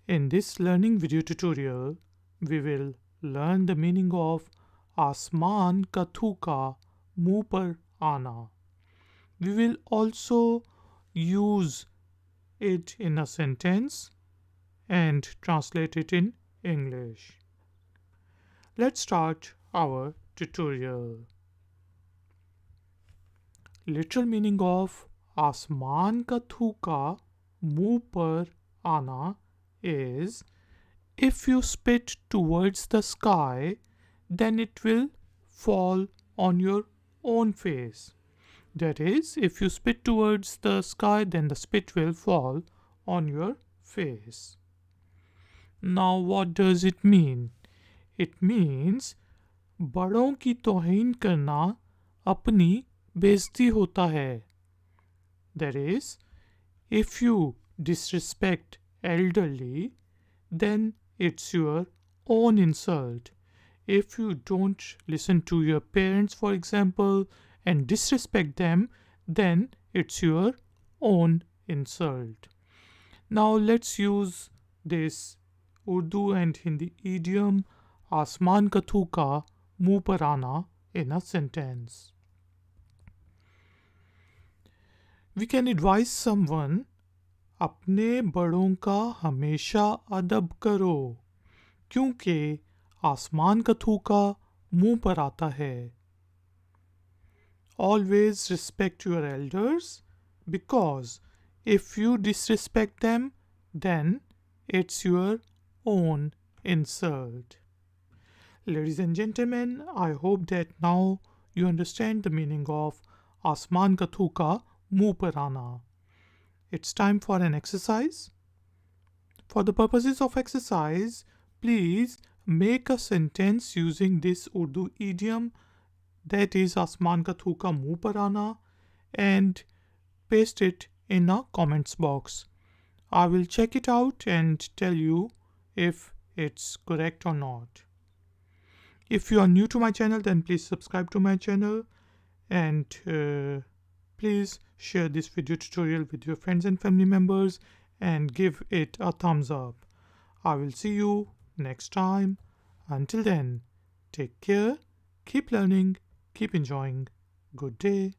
In this learning video tutorial, we will learn the meaning of Asmaan ka thooka, muh par aana. We will also use it in a sentence and translate it in English. Let's start our tutorial. Literal meaning of Asmaan ka thooka, muh par aana is if you spit towards the sky, then it will fall on your own face. That is, if you spit towards the sky, then the spit will fall on your face. Now, what does it mean? It means बड़ों की तौहीन करना अपनी बेइज्जती होता है. That is, if you disrespect elderly, then it's your own insult. If you don't listen to your parents, for example, and disrespect them, then it's your own insult. Now let's use this Urdu and Hindi idiom Asmaan ka thooka, muh par aana in a sentence. We can advise someone, अपने बड़ों का हमेशा अदब करो क्योंकि आसमान का थूका मुंह पर आता है. Always respect your elders because if you disrespect them, then it's your own insult. Ladies and gentlemen, I hope that now you understand the meaning of Asmaan ka thooka, muh par aana. It's time for an exercise. For the purposes of exercise, please make a sentence using this Urdu idiom, that is Asmaan ka thooka, muh par aana, and paste it in a comments box. I will check it out and tell you if it's correct or not. If you are new to my channel, then please subscribe to my channel and please share this video tutorial with your friends and family members and give it a thumbs up. I will see you next time. Until then, take care, keep learning, keep enjoying. Good day.